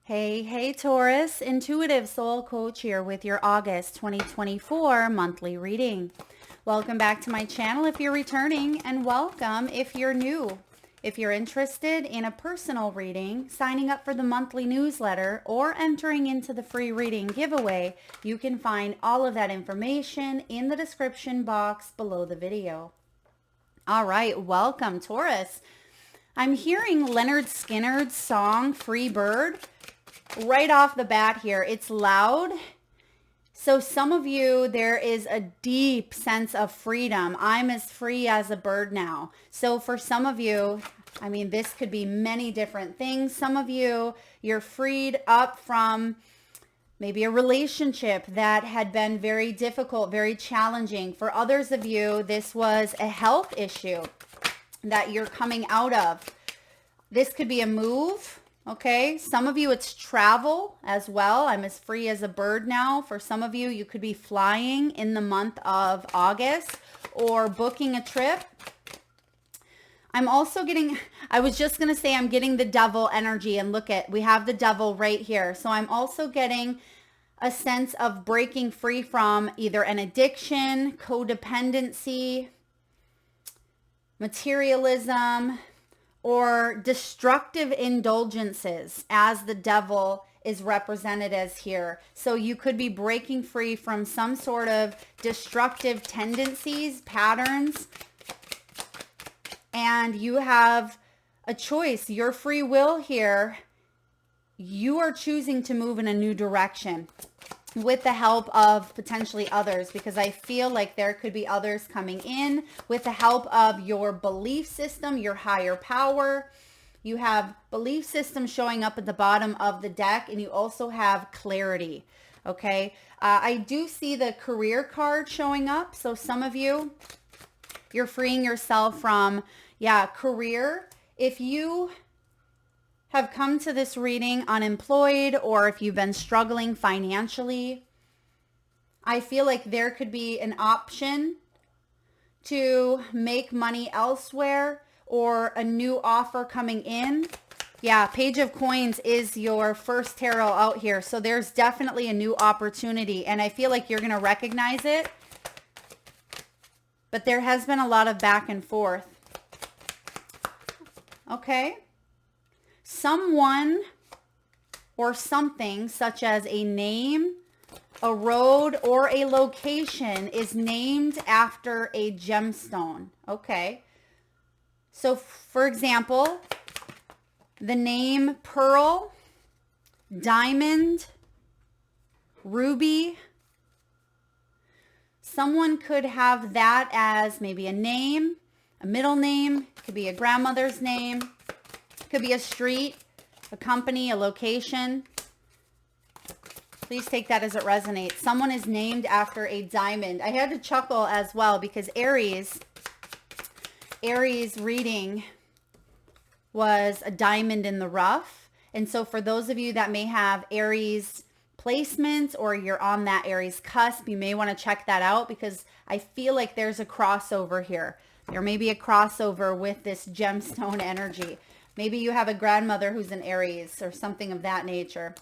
Hey, Taurus, Intuitive Soul Coach here with your August 2024 monthly reading. Welcome back to my channel if you're returning, and welcome if you're new. If you're interested in a personal reading, signing up for the monthly newsletter, or entering into the free reading giveaway, you can find all of that information in the description box below the video. All right, welcome, Taurus. I'm hearing Leonard Skinner's song, Free Bird, right off the bat here. It's loud. So some of you, there is a deep sense of freedom. I'm as free as a bird now. So for some of you, I mean, this could be many different things. Some of you, you're freed up from maybe a relationship that had been very difficult, very challenging. For others of you, this was a health issue that you're coming out of. This could be a move. Okay, some of you it's travel as well. I'm as free as a bird now. For some of you, you could be flying in the month of August or booking a trip. I'm also getting, I was just going to say I'm getting the devil energy, and look at, we have the devil right here. So I'm also getting a sense of breaking free from either an addiction, codependency, materialism, or destructive indulgences, as the devil is represented as here. So you could be breaking free from some sort of destructive tendencies, patterns, and you have a choice. Your free will here, you are choosing to move in a new direction with the help of potentially others, because I feel like there could be others coming in with the help of your belief system, your higher power. You have belief system showing up at the bottom of the deck, and you also have clarity. Okay. I do see the career card showing up. So some of you, you're freeing yourself from, career. If you have come to this reading unemployed, or if you've been struggling financially, I feel like there could be an option to make money elsewhere, or a new offer coming in. Yeah, Page of Coins is your first tarot out here. So there's definitely a new opportunity, and I feel like you're going to recognize it. But there has been a lot of back and forth. Okay. Someone or something, such as a name, a road, or a location, is named after a gemstone. Okay. So for example, the name pearl, diamond, ruby. Someone could have that as maybe a name, a middle name, could be a grandmother's name. Could be a street, a company, a location. Please take that as it resonates. Someone is named after a diamond. I had to chuckle as well because Aries reading was a diamond in the rough. And so for those of you that may have Aries placements, or you're on that Aries cusp, you may want to check that out, because I feel like there's a crossover here. There may be a crossover with this gemstone energy. Maybe you have a grandmother who's an Aries or something of that nature.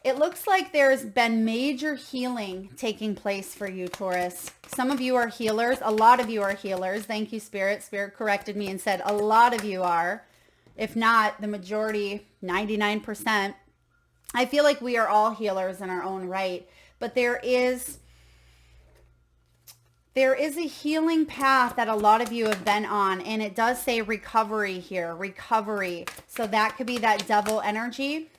It looks like there's been major healing taking place for you, Taurus. Some of you are healers. A lot of you are healers. Thank you, Spirit. Spirit corrected me and said a lot of you are. If not, the majority, 99%. I feel like we are all healers in our own right. But there is a healing path that a lot of you have been on, and it does say recovery here, recovery. So that could be that devil energy.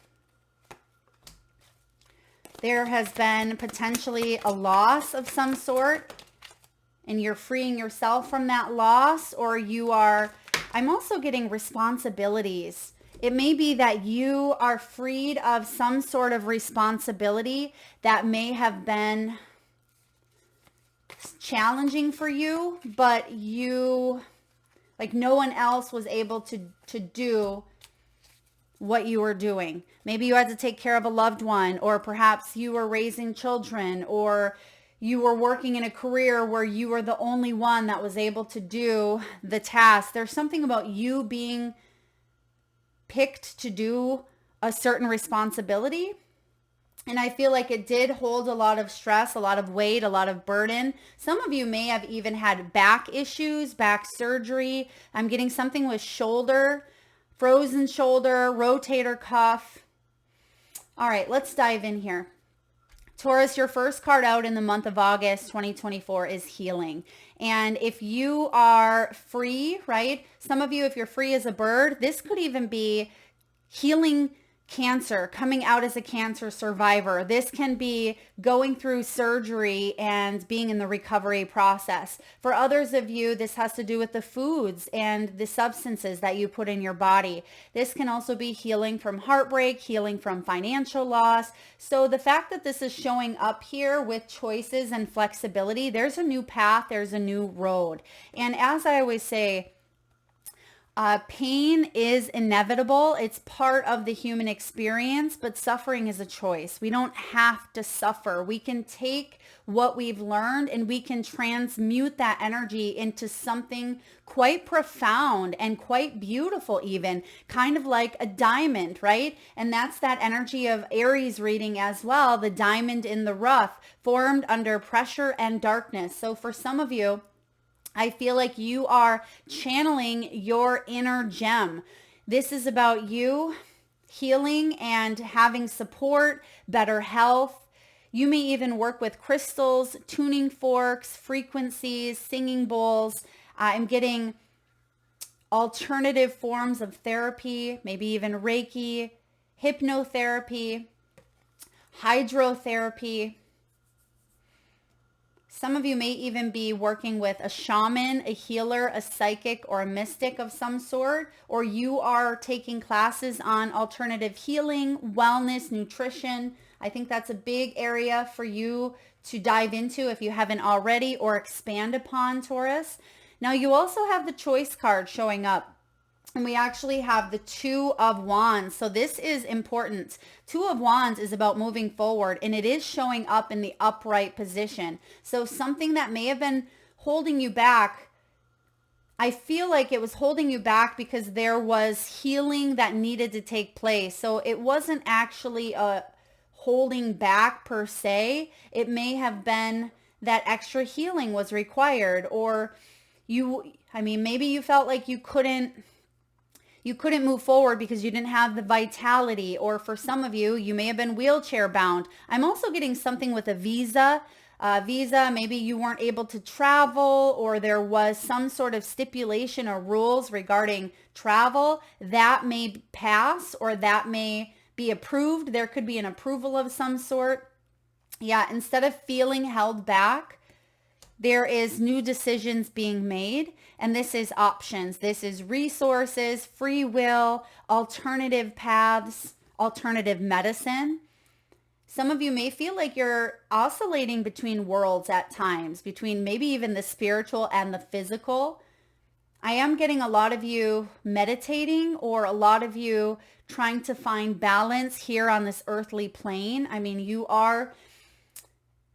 There has been potentially a loss of some sort, and you're freeing yourself from that loss, or you are, I'm also getting responsibilities. It may be that you are freed of some sort of responsibility that may have been challenging for you, but you, like, no one else was able to do what you were doing. Maybe you had to take care of a loved one, or perhaps you were raising children, or you were working in a career where you were the only one that was able to do the task. There's something about you being picked to do a certain responsibility. And I feel like it did hold a lot of stress, a lot of weight, a lot of burden. Some of you may have even had back issues, back surgery. I'm getting something with shoulder, frozen shoulder, rotator cuff. All right, let's dive in here. Taurus, your first card out in the month of August 2024 is healing. And if you are free, right? Some of you, if you're free as a bird, this could even be healing cancer, coming out as a cancer survivor. This can be going through surgery and being in the recovery process. For others of you, this has to do with the foods and the substances that you put in your body. This can also be healing from heartbreak, healing from financial loss. So the fact that this is showing up here with choices and flexibility, there's a new path, there's a new road. And as I always say, pain is inevitable. It's part of the human experience, but suffering is a choice. We don't have to suffer. We can take what we've learned and we can transmute that energy into something quite profound and quite beautiful even, kind of like a diamond, right? And that's that energy of Aries reading as well, the diamond in the rough, formed under pressure and darkness. So for some of you, I feel like you are channeling your inner gem. This is about you healing and having support, better health. You may even work with crystals, tuning forks, frequencies, singing bowls. I'm getting alternative forms of therapy, maybe even Reiki, hypnotherapy, hydrotherapy. Some of you may even be working with a shaman, a healer, a psychic, or a mystic of some sort, or you are taking classes on alternative healing, wellness, nutrition. I think that's a big area for you to dive into if you haven't already, or expand upon, Taurus. Now you also have the choice card showing up. And we actually have the Two of Wands. So this is important. Two of Wands is about moving forward, and it is showing up in the upright position. So something that may have been holding you back, I feel like it was holding you back because there was healing that needed to take place. So it wasn't actually a holding back per se. It may have been that extra healing was required, or maybe you felt like you couldn't move forward because you didn't have the vitality, or for some of you, you may have been wheelchair bound. I'm also getting something with a visa. Maybe you weren't able to travel, or there was some sort of stipulation or rules regarding travel that may pass, or that may be approved. There could be an approval of some sort. Yeah, instead of feeling held back, there is new decisions being made, and this is options. This is resources, free will, alternative paths, alternative medicine. Some of you may feel like you're oscillating between worlds at times, between maybe even the spiritual and the physical. I am getting a lot of you meditating, or a lot of you trying to find balance here on this earthly plane. I mean, you are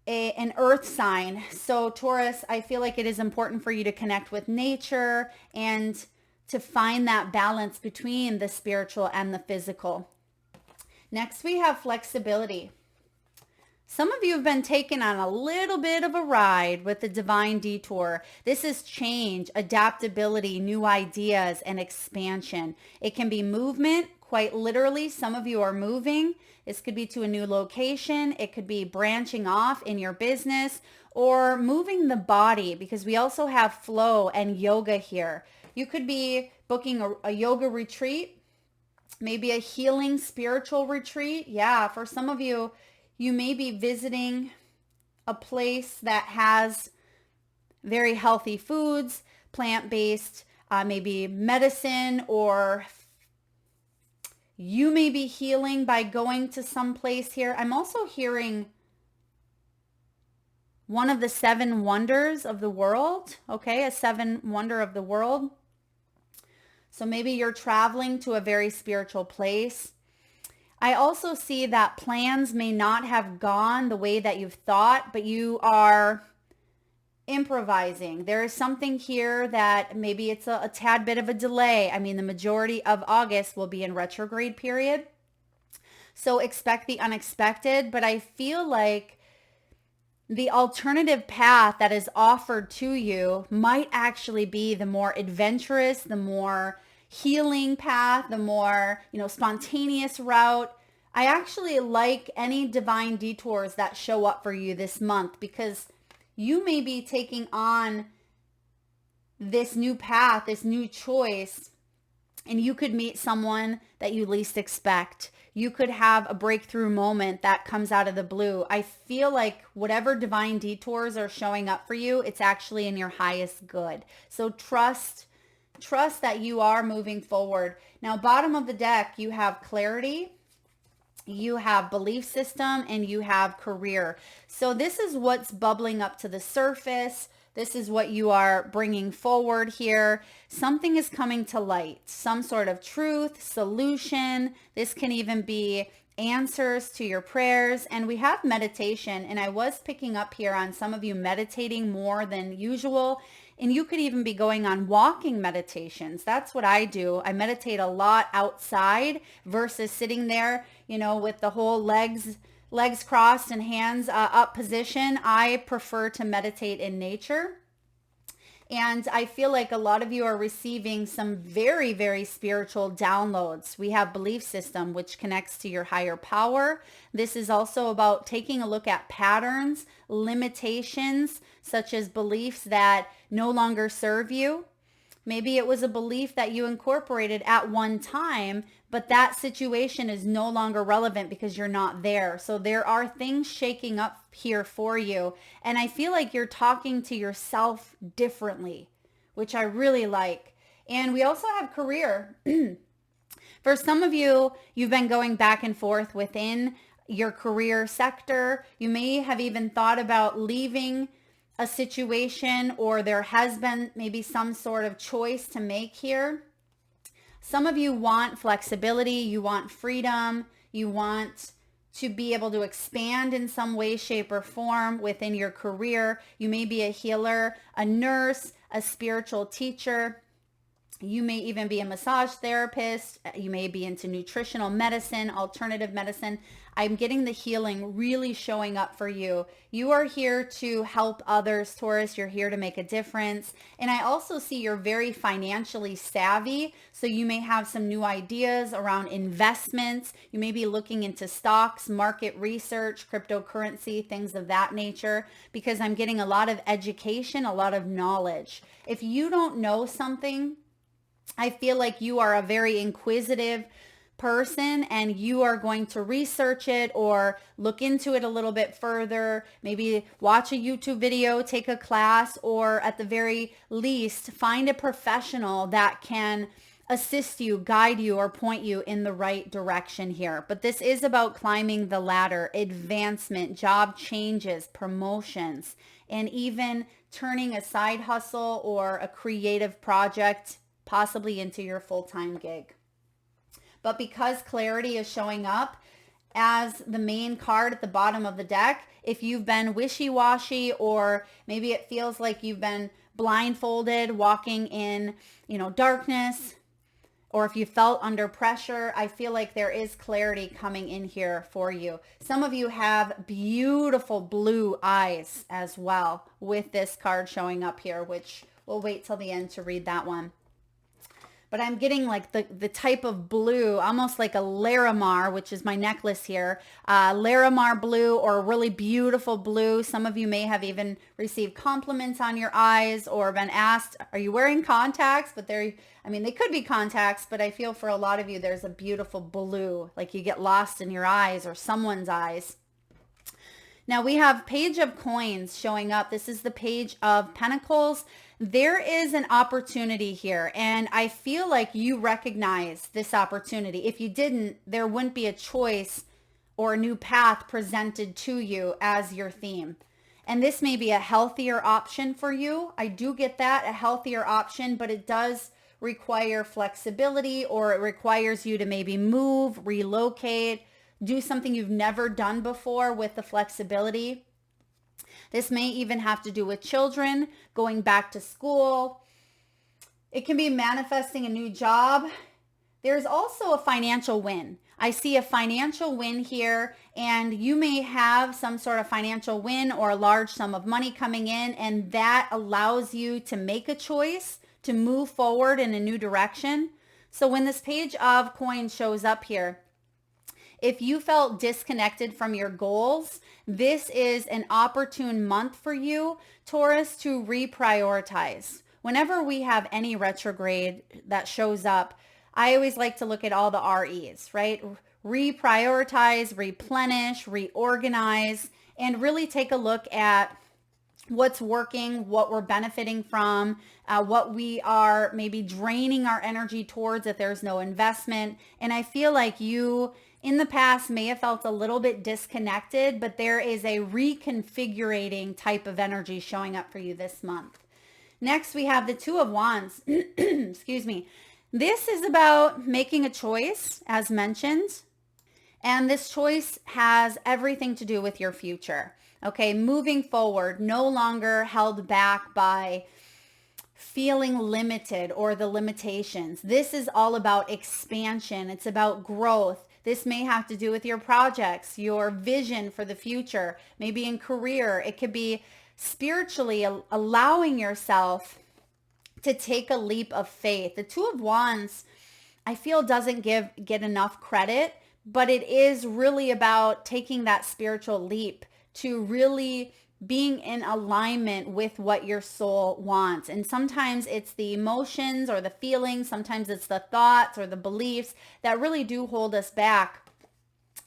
an earth sign. So Taurus, I feel like it is important for you to connect with nature and to find that balance between the spiritual and the physical. Next, we have flexibility. Some of you have been taken on a little bit of a ride with the divine detour. This is change, adaptability, new ideas, and expansion. It can be movement, quite literally. Some of you are moving. This could be to a new location. It could be branching off in your business, or moving the body, because we also have flow and yoga here. You could be booking a yoga retreat, maybe a healing spiritual retreat. Yeah, for some of you, you may be visiting a place that has very healthy foods, plant-based, maybe medicine, or you may be healing by going to some place here. I'm also hearing one of the 7 wonders of the world, okay? A 7 wonder of the world. So maybe you're traveling to a very spiritual place. I also see that plans may not have gone the way that you've thought, but you are improvising. There is something here that maybe it's a tad bit of a delay. I mean, the majority of August will be in retrograde period. So expect the unexpected, but I feel like the alternative path that is offered to you might actually be the more adventurous, the more healing path, the more, spontaneous route. I actually like any divine detours that show up for you this month, because you may be taking on this new path, this new choice, and you could meet someone that you least expect. You could have a breakthrough moment that comes out of the blue. I feel like whatever divine detours are showing up for you, it's actually in your highest good. So trust that you are moving forward. Now, bottom of the deck, you have clarity, you have belief system, and you have career. So this is what's bubbling up to the surface. This is what you are bringing forward here. Something is coming to light, some sort of truth, solution. This can even be answers to your prayers. And we have meditation. And I was picking up here on some of you meditating more than usual. And you could even be going on walking meditations. That's what I do. I meditate a lot outside versus sitting there, with the whole legs crossed and hands up position. I prefer to meditate in nature. And I feel like a lot of you are receiving some very, very spiritual downloads. We have belief system, which connects to your higher power. This is also about taking a look at patterns, limitations, such as beliefs that no longer serve you. Maybe it was a belief that you incorporated at one time, but that situation is no longer relevant because you're not there. So there are things shaking up here for you. And I feel like you're talking to yourself differently, which I really like. And we also have career. For some of you, you've been going back and forth within your career sector. You may have even thought about leaving a situation, or there has been maybe some sort of choice to make here. Some of you want flexibility, you want freedom, you want to be able to expand in some way, shape, or form within your career. You may be a healer, a nurse, a spiritual teacher. You may even be a massage therapist. You may be into nutritional medicine, alternative medicine. I'm getting the healing really showing up for you. You are here to help others, Taurus. You're here to make a difference. And I also see you're very financially savvy. So you may have some new ideas around investments. You may be looking into stocks, market research, cryptocurrency, things of that nature, because I'm getting a lot of education, a lot of knowledge. If you don't know something, I feel like you are a very inquisitive person, and you are going to research it or look into it a little bit further, maybe watch a YouTube video, take a class, or at the very least find a professional that can assist you, guide you, or point you in the right direction here. But this is about climbing the ladder, advancement, job changes, promotions, and even turning a side hustle or a creative project possibly into your full-time gig. But because clarity is showing up as the main card at the bottom of the deck, if you've been wishy-washy, or maybe it feels like you've been blindfolded, walking in, darkness, or if you felt under pressure, I feel like there is clarity coming in here for you. Some of you have beautiful blue eyes as well with this card showing up here, which we'll wait till the end to read that one. But I'm getting like the type of blue, almost like a Larimar, which is my necklace here. Larimar blue, or really beautiful blue. Some of you may have even received compliments on your eyes, or been asked, are you wearing contacts? But they could be contacts, but I feel for a lot of you, there's a beautiful blue, like you get lost in your eyes or someone's eyes. Now we have Page of Coins showing up. This is the Page of Pentacles. There is an opportunity here, and I feel like you recognize this opportunity. If you didn't, there wouldn't be a choice or a new path presented to you as your theme. And this may be a healthier option for you. I do get that, a healthier option, but it does require flexibility, or it requires you to maybe move, relocate, do something you've never done before with the flexibility. This may even have to do with children, going back to school. It can be manifesting a new job, There's also a financial win. I see a financial win here, and you may have some sort of financial win or a large sum of money coming in, and that allows you to make a choice to move forward in a new direction. So when this page of coins shows up here, if you felt disconnected from your goals, this is an opportune month for you, Taurus, to reprioritize. Whenever we have any retrograde that shows up, I always like to look at all the REs, right? Reprioritize, replenish, reorganize, and really take a look at what's working, what we're benefiting from, what we are maybe draining our energy towards if there's no investment. And I feel like you in the past may have felt a little bit disconnected, but there is a reconfigurating type of energy showing up for you this month. Next, we have the Two of Wands. Excuse me. This is about making a choice, as mentioned. And this choice has everything to do with your future. Okay, moving forward, no longer held back by feeling limited or the limitations. This is all about expansion. It's about growth. This may have to do with your projects, your vision for the future, maybe in career. It could be spiritually allowing yourself to take a leap of faith. The Two of Wands, I feel, doesn't get enough credit, but it is really about taking that spiritual leap to really being in alignment with what your soul wants. And sometimes it's the emotions or the feelings, sometimes it's the thoughts or the beliefs that really do hold us back.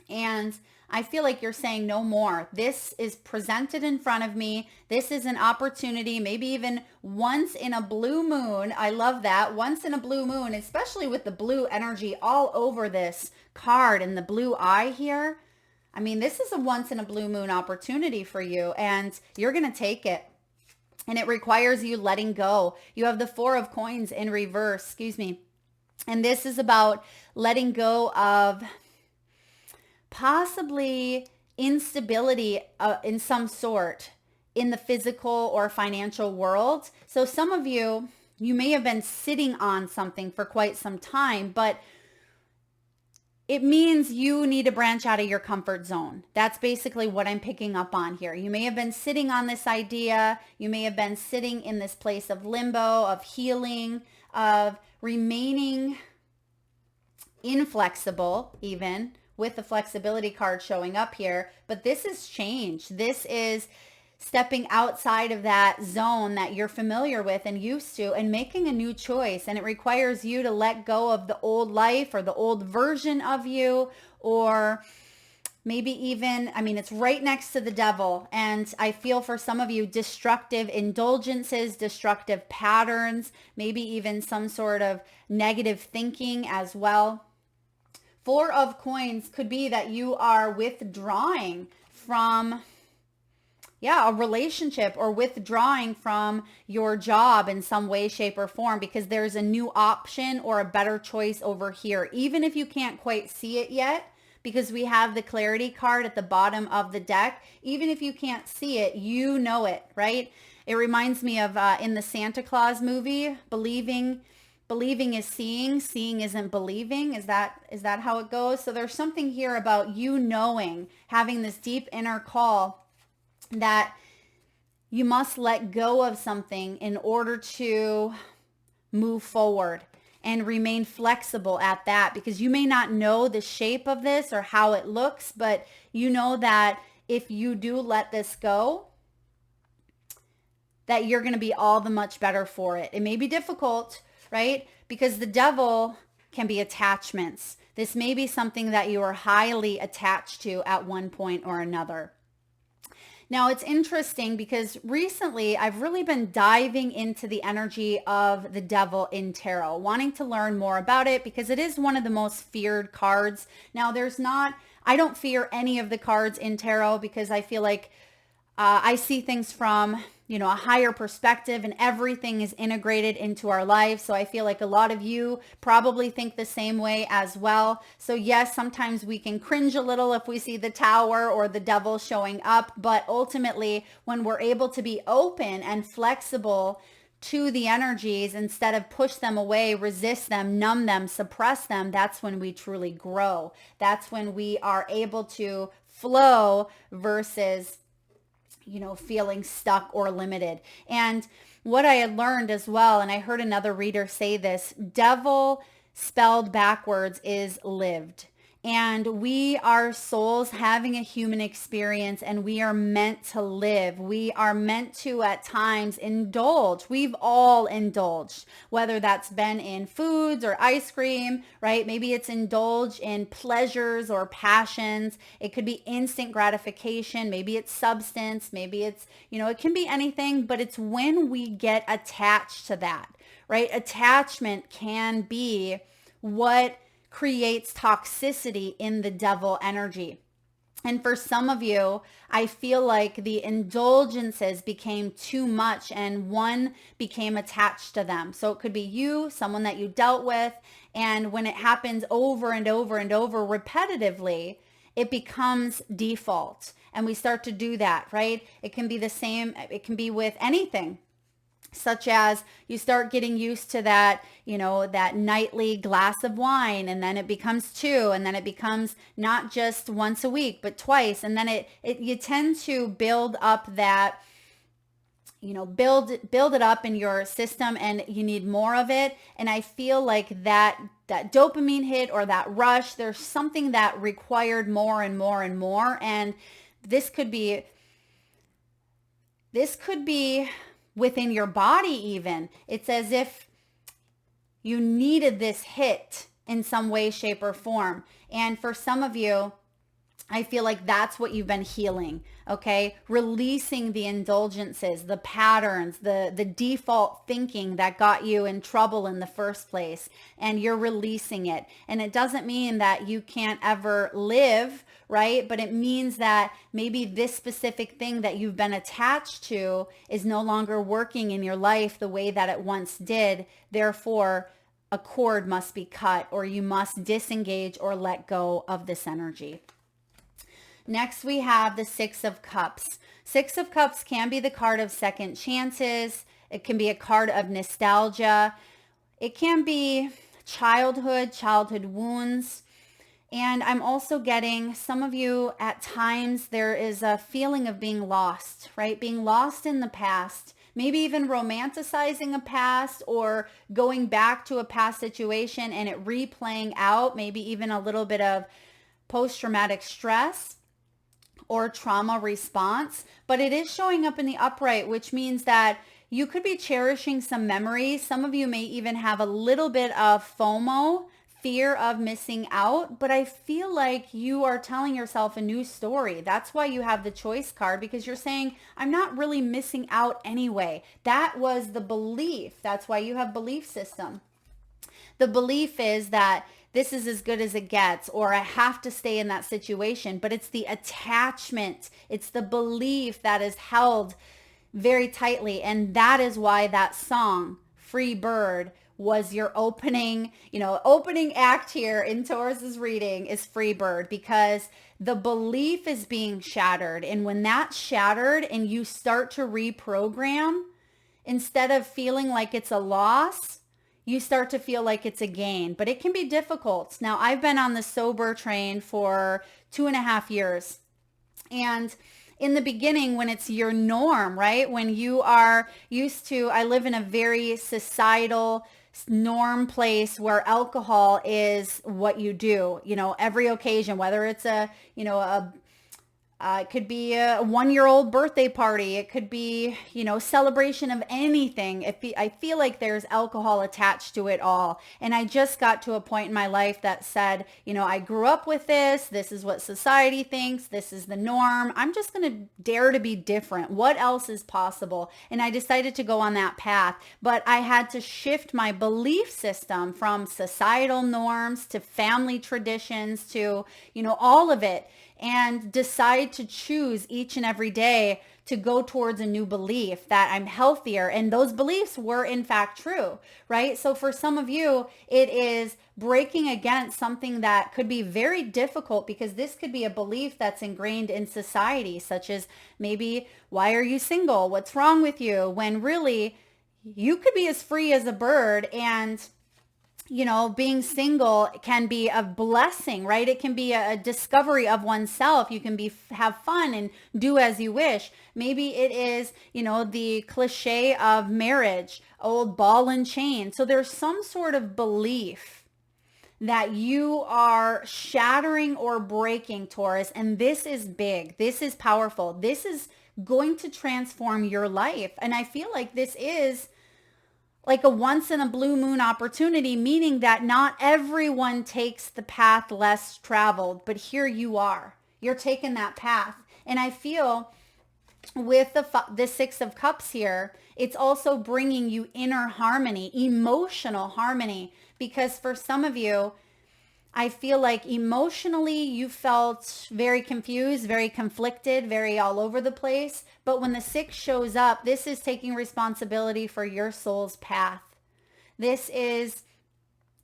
And I feel like you're saying no more. This is presented in front of me. This is an opportunity, maybe even once in a blue moon. I love that. Once in a blue moon, especially with the blue energy all over this card and the blue eye here. I mean, this is a once in a blue moon opportunity for you, and you're going to take it. And it requires you letting go. You have the Four of Coins in reverse, excuse me. And this is about letting go of possibly instability in some sort in the physical or financial world. So some of you may have been sitting on something for quite some time, but it means you need to branch out of your comfort zone. That's basically what I'm picking up on here. You may have been sitting on this idea. You may have been sitting in this place of limbo, of healing, of remaining inflexible even, with the flexibility card showing up here. But this is change. This is stepping outside of that zone that you're familiar with and used to and making a new choice. And it requires you to let go of the old life or the old version of you, or maybe even, I mean, it's right next to the devil. And I feel for some of you, destructive indulgences, destructive patterns, maybe even some sort of negative thinking as well. Four of Coins could be that you are withdrawing from a relationship, or withdrawing from your job in some way, shape, or form, because there's a new option or a better choice over here. Even if you can't quite see it yet, because we have the clarity card at the bottom of the deck, even if you can't see it, you know it, right? It reminds me of in the Santa Claus movie, believing is seeing, seeing isn't believing. Is that how it goes? So there's something here about you knowing, having this deep inner call that you must let go of something in order to move forward and remain flexible at that, because you may not know the shape of this or how it looks, but you know that if you do let this go, that you're going to be all the much better for it. It may be difficult, right? Because the devil can be attachments. This may be something that you are highly attached to at one point or another. Now, it's interesting because recently I've really been diving into the energy of the devil in tarot, wanting to learn more about it because it is one of the most feared cards. Now, I don't fear any of the cards in tarot because I feel like I see things from, a higher perspective, and everything is integrated into our life. So I feel like a lot of you probably think the same way as well. So yes, sometimes we can cringe a little if we see the Tower or the devil showing up. But ultimately, when we're able to be open and flexible to the energies instead of push them away, resist them, numb them, suppress them, that's when we truly grow. That's when we are able to flow versus, feeling stuck or limited. And what I had learned as well, and I heard another reader say this, devil spelled backwards is lived. And we are souls having a human experience, and we are meant to live. We are meant to at times indulge. We've all indulged, whether that's been in foods or ice cream, right? Maybe it's indulge in pleasures or passions. It could be instant gratification. Maybe it's substance. Maybe it's, it can be anything, but it's when we get attached to that, right? Attachment can be what creates toxicity in the devil energy. And for some of you, I feel like the indulgences became too much and one became attached to them. So it could be you, someone that you dealt with, and when it happens over and over and over repetitively, it becomes default. And we start to do that, right? It can be the same. It can be with anything, such as you start getting used to that, that nightly glass of wine, and then it becomes two, and then it becomes not just once a week, but twice. And then you tend to build up that, build it up in your system, and you need more of it. And I feel like that dopamine hit or that rush, there's something that required more and more and more. And this could be within your body even. It's as if you needed this hit in some way, shape, or form. And for some of you, I feel like that's what you've been healing, okay? Releasing the indulgences, the patterns, the default thinking that got you in trouble in the first place, and you're releasing it. And it doesn't mean that you can't ever live, right? But it means that maybe this specific thing that you've been attached to is no longer working in your life the way that it once did. Therefore, a cord must be cut, or you must disengage or let go of this energy. Next, we have the Six of Cups. Six of Cups can be the card of second chances. It can be a card of nostalgia. It can be childhood wounds. And I'm also getting some of you at times, there is a feeling of being lost, right? Being lost in the past, maybe even romanticizing a past or going back to a past situation and it replaying out, maybe even a little bit of post-traumatic stress or trauma response, but it is showing up in the upright, which means that you could be cherishing some memories. Some of you may even have a little bit of FOMO, fear of missing out, but I feel like you are telling yourself a new story. That's why you have the choice card, because you're saying, I'm not really missing out anyway. That was the belief. That's why you have belief system. The belief is that this is as good as it gets, or I have to stay in that situation, but it's the attachment. It's the belief that is held very tightly. And that is why that song, Free Bird, was your opening act here in Taurus's reading is Free Bird, because the belief is being shattered. And when that's shattered and you start to reprogram, instead of feeling like it's a loss, you start to feel like it's a gain. But it can be difficult. Now, I've been on the sober train for 2.5 years. And in the beginning, when it's your norm, right? When you are used to, I live in a very societal norm place where alcohol is what you do, every occasion, whether it's it could be a 1-year-old birthday party. It could be, celebration of anything. I feel like there's alcohol attached to it all. And I just got to a point in my life that said, I grew up with this. This is what society thinks. This is the norm. I'm just going to dare to be different. What else is possible? And I decided to go on that path. But I had to shift my belief system from societal norms to family traditions to, all of it, and decide to choose each and every day to go towards a new belief that I'm healthier. And those beliefs were in fact true, right? So for some of you, it is breaking against something that could be very difficult, because this could be a belief that's ingrained in society, such as maybe, why are you single? What's wrong with you? When really, you could be as free as a bird, and being single can be a blessing, right? It can be a discovery of oneself. You can have fun and do as you wish. Maybe it is, the cliche of marriage, old ball and chain. So there's some sort of belief that you are shattering or breaking, Taurus. And this is big. This is powerful. This is going to transform your life. And I feel like this is like a once in a blue moon opportunity, meaning that not everyone takes the path less traveled, but here you are. You're taking that path. And I feel with the Six of Cups here, it's also bringing you inner harmony, emotional harmony, because for some of you, I feel like emotionally you felt very confused, very conflicted, very all over the place. But when the 6 shows up, this is taking responsibility for your soul's path. This is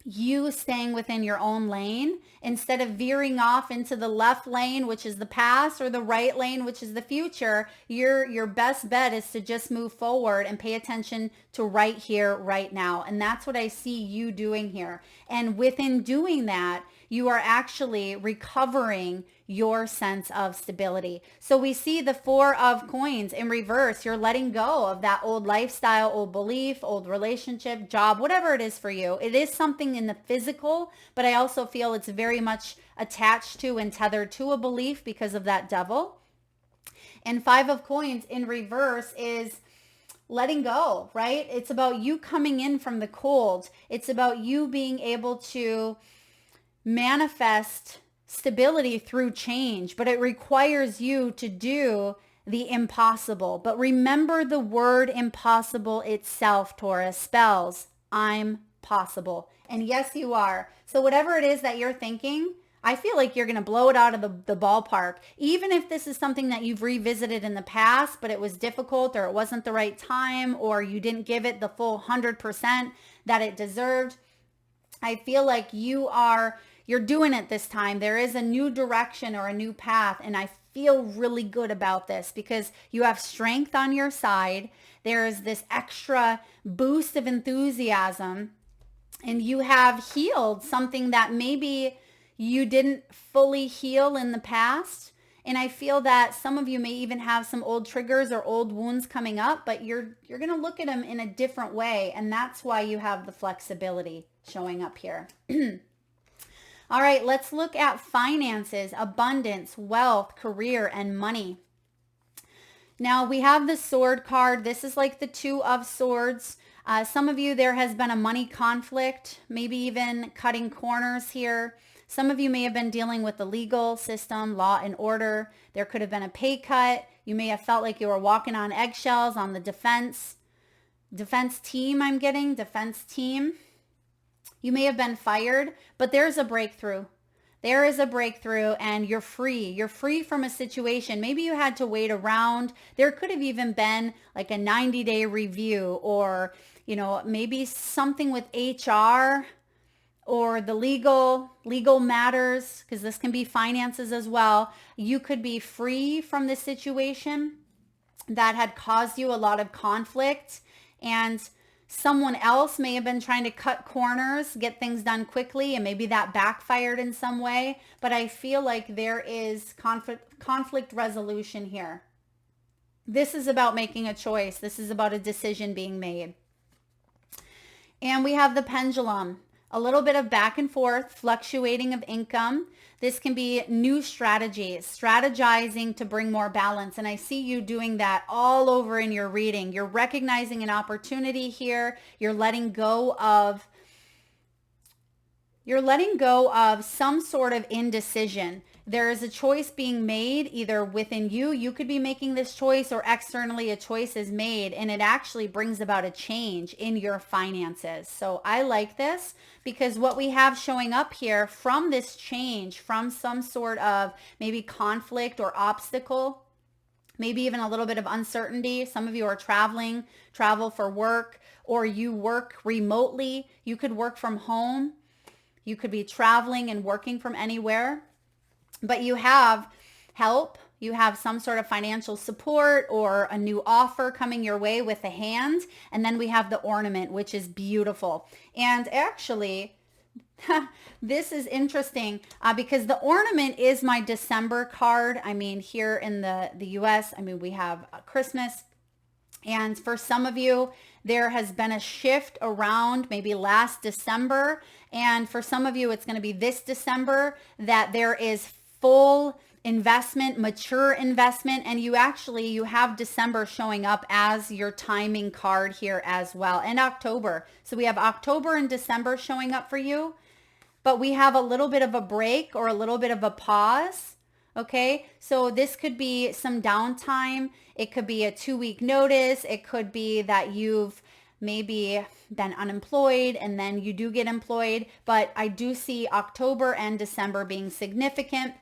you staying within your own lane instead of veering off into the left lane, which is the past, or the right lane, which is the future. Your best bet is to just move forward and pay attention to right here, right now. And that's what I see you doing here. And within doing that, you are actually recovering your sense of stability. So we see the 4 of coins in reverse. You're letting go of that old lifestyle, old belief, old relationship, job, whatever it is for you. It is something in the physical, but I also feel it's very much attached to and tethered to a belief because of that devil. And 5 of coins in reverse is letting go, right? It's about you coming in from the cold. It's about you being able to manifest stability through change, but it requires you to do the impossible. But remember, the word impossible itself, Taurus, spells I'm possible. And yes, you are. So whatever it is that you're thinking, I feel like you're going to blow it out of the ballpark. Even if this is something that you've revisited in the past, but it was difficult, or it wasn't the right time, or you didn't give it the full 100% that it deserved, I feel like you're doing it this time. There is a new direction or a new path. And I feel really good about this because you have strength on your side. There is this extra boost of enthusiasm, and you have healed something that maybe you didn't fully heal in the past. And I feel that some of you may even have some old triggers or old wounds coming up, but you're going to look at them in a different way. And that's why you have the flexibility showing up here. All right, let's look at finances, abundance, wealth, career, and money. Now we have the sword card. This is like the 2 of swords. Some of you, there has been a money conflict, maybe even cutting corners here. Some of you may have been dealing with the legal system, law and order. There could have been a pay cut. You may have felt like you were walking on eggshells on the defense team. Defense team. You may have been fired, but there's a breakthrough. There is a breakthrough, and you're free. You're free from a situation. Maybe you had to wait around. There could have even been like a 90-day review, or, maybe something with HR or the legal matters, because this can be finances as well. You could be free from this situation that had caused you a lot of conflict, and someone else may have been trying to cut corners, get things done quickly, and maybe that backfired in some way. But I feel like there is conflict resolution here. This is about making a choice. This is about a decision being made. And we have the pendulum, a little bit of back and forth, fluctuating of income. This can be new strategies, strategizing to bring more balance. And I see you doing that all over in your reading. You're recognizing an opportunity here. You're letting go of some sort of indecision. There is a choice being made either within you. You could be making this choice, or externally a choice is made, and it actually brings about a change in your finances. So I like this because what we have showing up here from this change, from some sort of maybe conflict or obstacle, maybe even a little bit of uncertainty. Some of you are travel for work, or you work remotely. You could work from home. You could be traveling and working from anywhere. But you have help, You have some sort of financial support or a new offer coming your way with the hand. And then we have the ornament, which is beautiful. And actually, this is interesting because the ornament is my December card. I mean, here in the US, I mean, we have Christmas. And for some of you, there has been a shift around maybe last December. And for some of you, it's going to be this December that there is full investment, mature investment. And you have December showing up as your timing card here as well, and October. So we have October and December showing up for you, but we have a little bit of a break or a little bit of a pause. Okay, so this could be some downtime. It could be a 2-week notice. It could be that you've maybe been unemployed and then you do get employed. But I do see October and December being significant.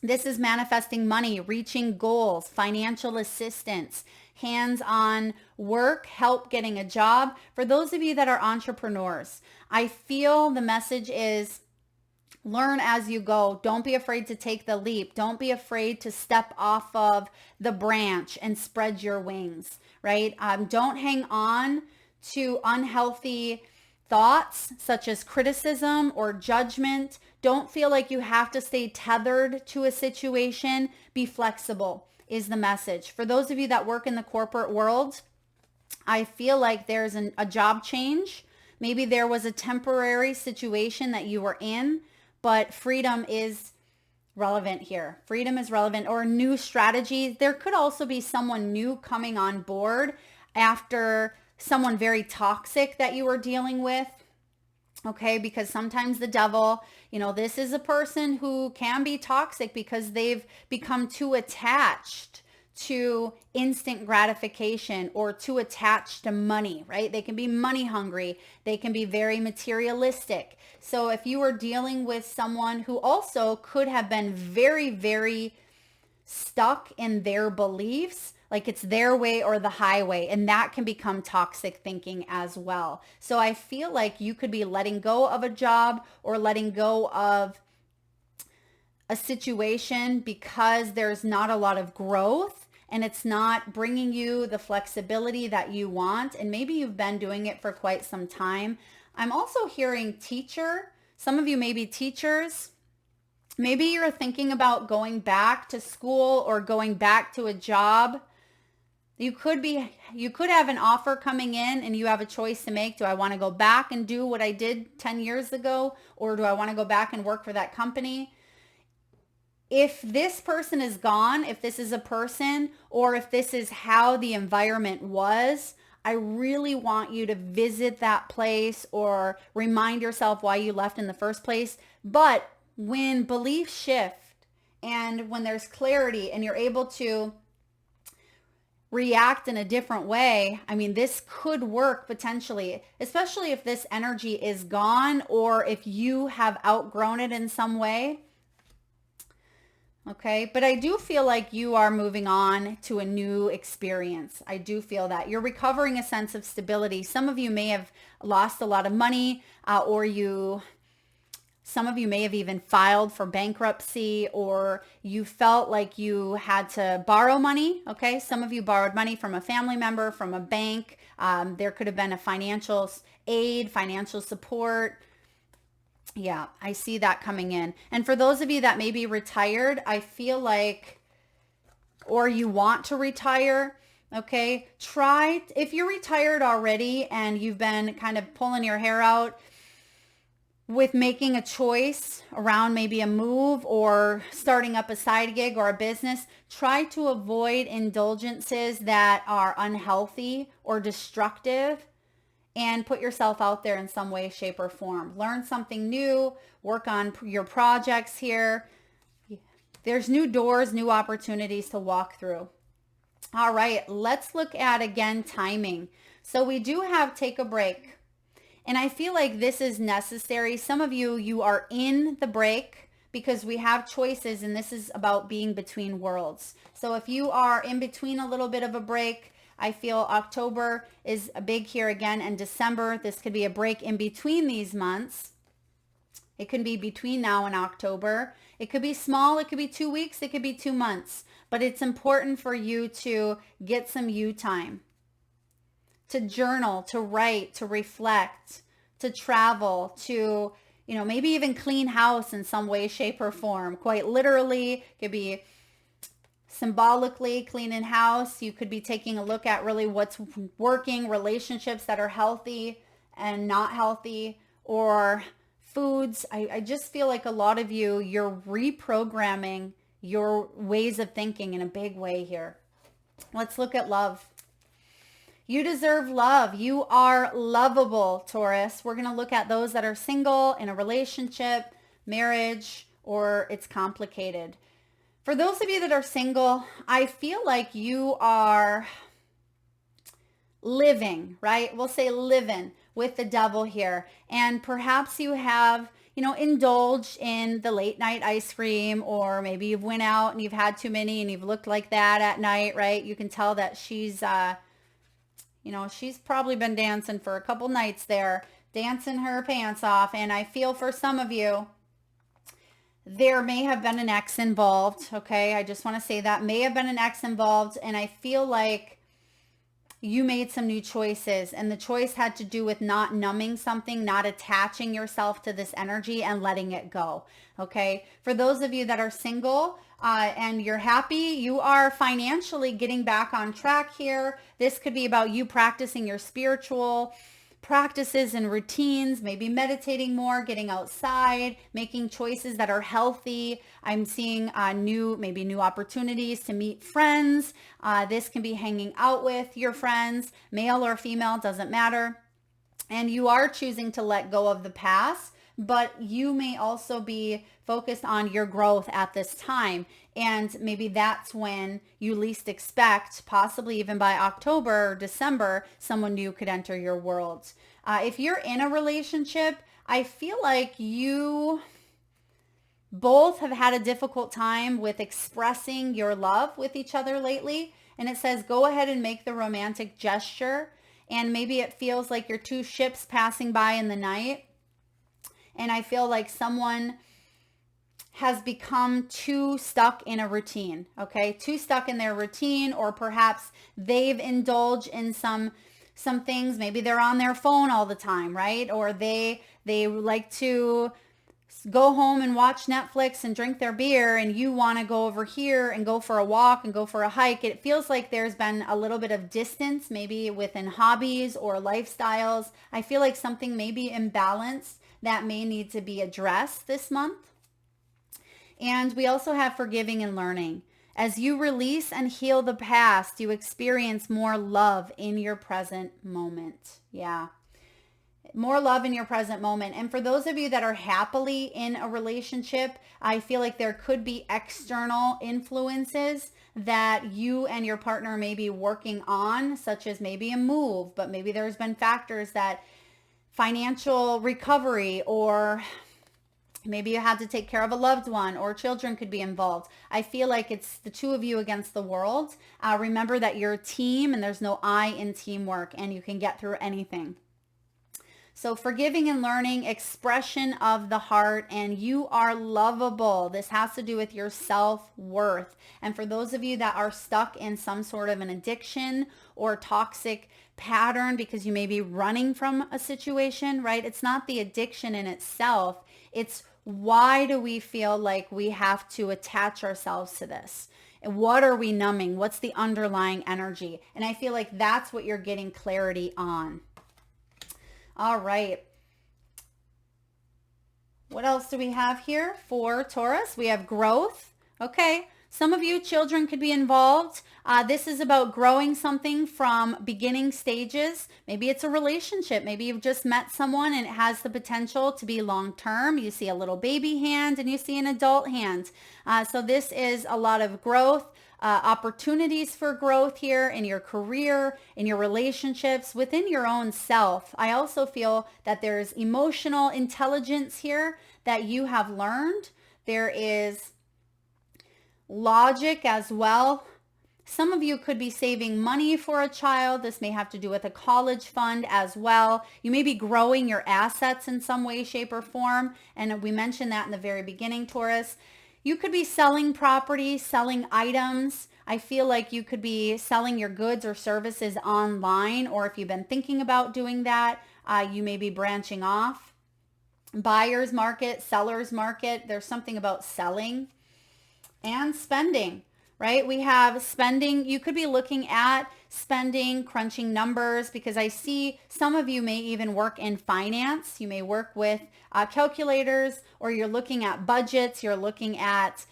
This is manifesting money, reaching goals, financial assistance, hands-on work, help getting a job. For those of you that are entrepreneurs, I feel the message is learn as you go. Don't be afraid to take the leap. Don't be afraid to step off of the branch and spread your wings, right? Don't hang on to unhealthy thoughts such as criticism or judgment. Don't feel like you have to stay tethered to a situation. Be flexible is the message. For those of you that work in the corporate world, I feel like there's a job change. Maybe there was a temporary situation that you were in, but freedom is relevant here. Freedom is relevant, or new strategies. There could also be someone new coming on board after someone very toxic that you were dealing with. Okay, because sometimes the devil, this is a person who can be toxic because they've become too attached to instant gratification or too attached to money, right? They can be money hungry. They can be very materialistic. So if you are dealing with someone who also could have been very, very stuck in their beliefs, like it's their way or the highway, and that can become toxic thinking as well. So I feel like you could be letting go of a job or letting go of a situation because there's not a lot of growth and it's not bringing you the flexibility that you want. And maybe you've been doing it for quite some time. I'm also hearing teacher. Some of you may be teachers. Maybe you're thinking about going back to school or going back to a job. You could have an offer coming in and you have a choice to make. Do I want to go back and do what I did 10 years ago, or do I want to go back and work for that company? If this person is gone, if this is a person, or if this is how the environment was, I really want you to visit that place or remind yourself why you left in the first place. But when beliefs shift and when there's clarity and you're able to react in a different way, I mean, this could work potentially, especially if this energy is gone or if you have outgrown it in some way. Okay, but I do feel like you are moving on to a new experience. I do feel that you're recovering a sense of stability. Some of you may have lost a lot of money, some of you may have even filed for bankruptcy, or you felt like you had to borrow money. Okay, some of you borrowed money from a family member, from a bank. There could have been a financial aid, financial support. Yeah, I see that coming in. And for those of you that may be retired, I feel like, or you want to retire, okay, if you're retired already and you've been kind of pulling your hair out with making a choice around maybe a move or starting up a side gig or a business, try to avoid indulgences that are unhealthy or destructive. And put yourself out there in some way, shape, or form. Learn something new. Work on your projects here. There's new doors, new opportunities to walk through. All right, let's look at, again, timing. So we do have take a break. And I feel like this is necessary. Some of you are in the break because we have choices, and this is about being between worlds. So if you are in between a little bit of a break, I feel October is big here again, and December. This could be a break in between these months. It can be between now and October. It could be small, it could be 2 weeks, it could be 2 months, but it's important for you to get some you time, to journal, to write, to reflect, to travel, to, maybe even clean house in some way, shape, or form. Quite literally, it could be symbolically cleaning house. You could be taking a look at really what's working, relationships that are healthy and not healthy, or foods. I just feel like a lot of you're reprogramming your ways of thinking in a big way here. Let's look at love. You deserve love. You are lovable, Taurus. We're going to look at those that are single, in a relationship, marriage, or it's complicated. For those of you that are single, I feel like you are living, right? We'll say living with the devil here. And perhaps you have, indulged in the late night ice cream, or maybe you've went out and you've had too many and you've looked like that at night, right? You can tell that she's probably been dancing for a couple nights there, dancing her pants off. And I feel for some of you, there may have been an ex involved. Okay. I just want to say that may have been an ex involved. And I feel like you made some new choices, and the choice had to do with not numbing something, not attaching yourself to this energy and letting it go. Okay. For those of you that are single, and you're happy, you are financially getting back on track here. This could be about you practicing your spiritual practices and routines, maybe meditating more, getting outside, making choices that are healthy. I'm seeing new opportunities to meet friends. This can be hanging out with your friends, male or female, doesn't matter. And you are choosing to let go of the past, but you may also be focused on your growth at this time. And maybe that's when you least expect, possibly even by October or December, someone new could enter your world. If you're in a relationship, I feel like you both have had a difficult time with expressing your love with each other lately. And it says, go ahead and make the romantic gesture. And maybe it feels like you're two ships passing by in the night. And I feel like someone has become too stuck in a routine, okay? Too stuck in their routine, or perhaps they've indulged in some things. Maybe they're on their phone all the time, right? Or they like to go home and watch Netflix and drink their beer, and you want to go over here and go for a walk and go for a hike. It feels like there's been a little bit of distance, maybe within hobbies or lifestyles. I feel like something may be imbalanced that may need to be addressed this month. And we also have forgiving and learning. As you release and heal the past, you experience more love in your present moment. Yeah. More love in your present moment. And for those of you that are happily in a relationship, I feel like there could be external influences that you and your partner may be working on, such as maybe a move, but maybe there's been factors that financial recovery, or maybe you had to take care of a loved one, or children could be involved. I feel like it's the two of you against the world. Remember that you're a team, and there's no I in teamwork, and you can get through anything. So forgiving and learning, expression of the heart, and you are lovable. This has to do with your self-worth. And for those of you that are stuck in some sort of an addiction or toxic pattern because you may be running from a situation, right? It's not the addiction in itself. It's why do we feel like we have to attach ourselves to this? And what are we numbing? What's the underlying energy? And I feel like that's what you're getting clarity on. All right. What else do we have here for Taurus? We have growth. Okay. Some of you children could be involved. This is about growing something from beginning stages. Maybe it's a relationship. Maybe you've just met someone and it has the potential to be long-term. You see a little baby hand and you see an adult hand. So this is a lot of growth. Opportunities for growth here in your career, in your relationships, within your own self. I also feel that there's emotional intelligence here that you have learned. There is logic as well. Some of you could be saving money for a child. This may have to do with a college fund as well. You may be growing your assets in some way, shape, or form. And we mentioned that in the very beginning, Taurus. You could be selling property, selling items. I feel like you could be selling your goods or services online, or if you've been thinking about doing that, you may be branching off. Buyer's market, seller's market. There's something about selling and spending, right? We have spending. You could be looking at spending, crunching numbers, because I see some of you may even work in finance. You may work with calculators, or you're looking at budgets. You're looking at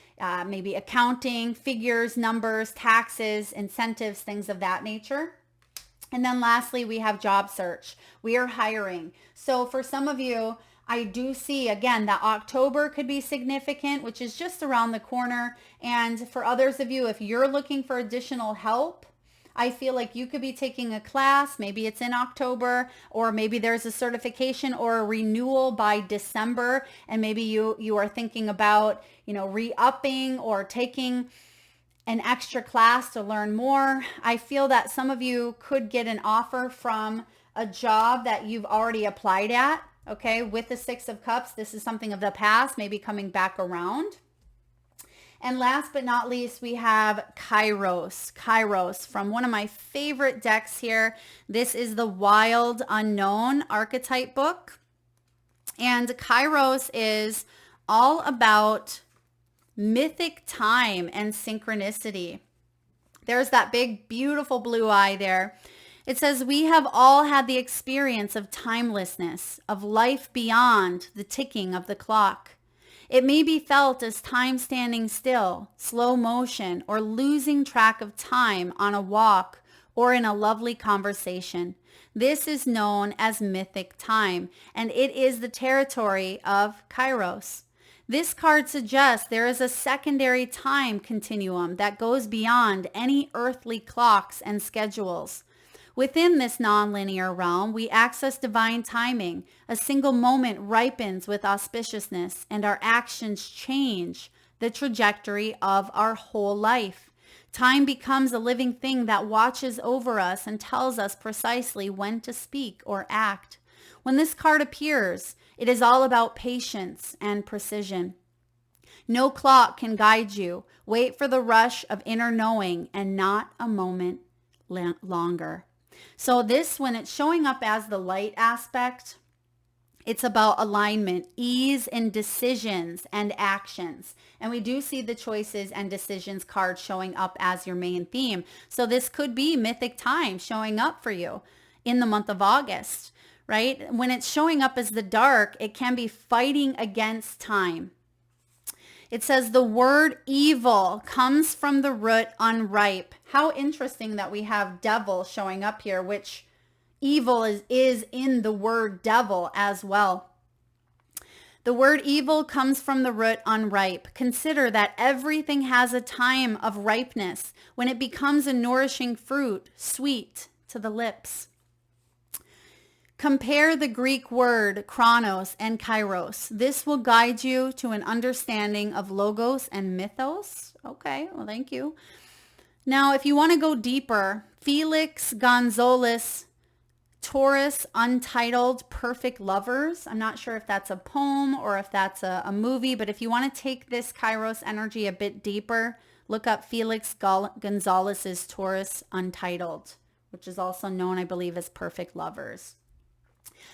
maybe accounting, figures, numbers, taxes, incentives, things of that nature. And then lastly, we have job search. We are hiring. So for some of you, I do see, again, that October could be significant, which is just around the corner. And for others of you, if you're looking for additional help, I feel like you could be taking a class. Maybe it's in October, or maybe there's a certification or a renewal by December. And maybe you are thinking about, re-upping or taking an extra class to learn more. I feel that some of you could get an offer from a job that you've already applied at. Okay, with the Six of Cups, this is something of the past, maybe coming back around. And last but not least, we have Kairos. Kairos from one of my favorite decks here. This is the Wild Unknown archetype book. And Kairos is all about mythic time and synchronicity. There's that big, beautiful blue eye there. It says, we have all had the experience of timelessness, of life beyond the ticking of the clock. It may be felt as time standing still, slow motion, or losing track of time on a walk or in a lovely conversation. This is known as mythic time, and it is the territory of Kairos. This card suggests there is a secondary time continuum that goes beyond any earthly clocks and schedules. Within this nonlinear realm, we access divine timing. A single moment ripens with auspiciousness, and our actions change the trajectory of our whole life. Time becomes a living thing that watches over us and tells us precisely when to speak or act. When this card appears, it is all about patience and precision. No clock can guide you. Wait for the rush of inner knowing and not a moment longer. So this, when it's showing up as the light aspect, it's about alignment, ease in decisions and actions. And we do see the choices and decisions card showing up as your main theme. So this could be mythic time showing up for you in the month of August, right? When it's showing up as the dark, it can be fighting against time. It says the word evil comes from the root unripe. How interesting that we have devil showing up here, which evil is in the word devil as well. The word evil comes from the root unripe. Consider that everything has a time of ripeness when it becomes a nourishing fruit, sweet to the lips. Compare the Greek word chronos and kairos. This will guide you to an understanding of logos and mythos. Okay, well, thank you. Now, if you want to go deeper, Felix Gonzalez, TAURUS, Untitled Perfect Lovers. I'm not sure if that's a poem or if that's a movie, but if you want to take this kairos energy a bit deeper, look up Felix Gonzalez's TAURUS, Untitled, which is also known, I believe, as Perfect Lovers.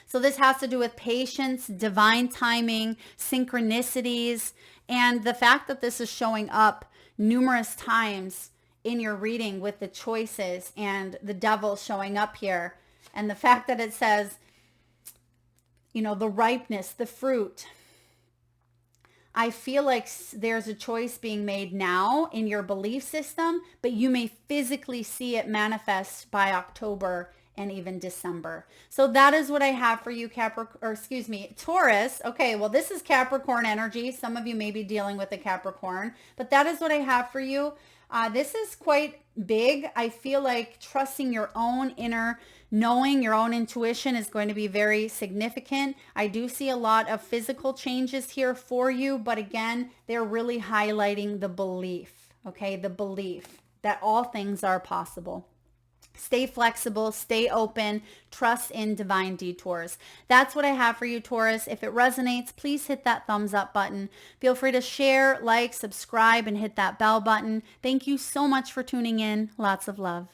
So this has to do with patience, divine timing, synchronicities, and the fact that this is showing up numerous times in your reading with the choices and the devil showing up here. And the fact that it says, the ripeness, the fruit. I feel like there's a choice being made now in your belief system, but you may physically see it manifest by October and even December. So that is what I have for you, Taurus. Okay, well, this is Capricorn energy. Some of you may be dealing with a Capricorn, but that is what I have for you. This is quite big. I feel like trusting your own inner knowing, your own intuition is going to be very significant. I do see a lot of physical changes here for you, but again, they're really highlighting the belief, okay? The belief that all things are possible. Stay flexible, stay open, trust in divine detours. That's what I have for you, Taurus. If it resonates, please hit that thumbs up button. Feel free to share, like, subscribe, and hit that bell button. Thank you so much for tuning in. Lots of love.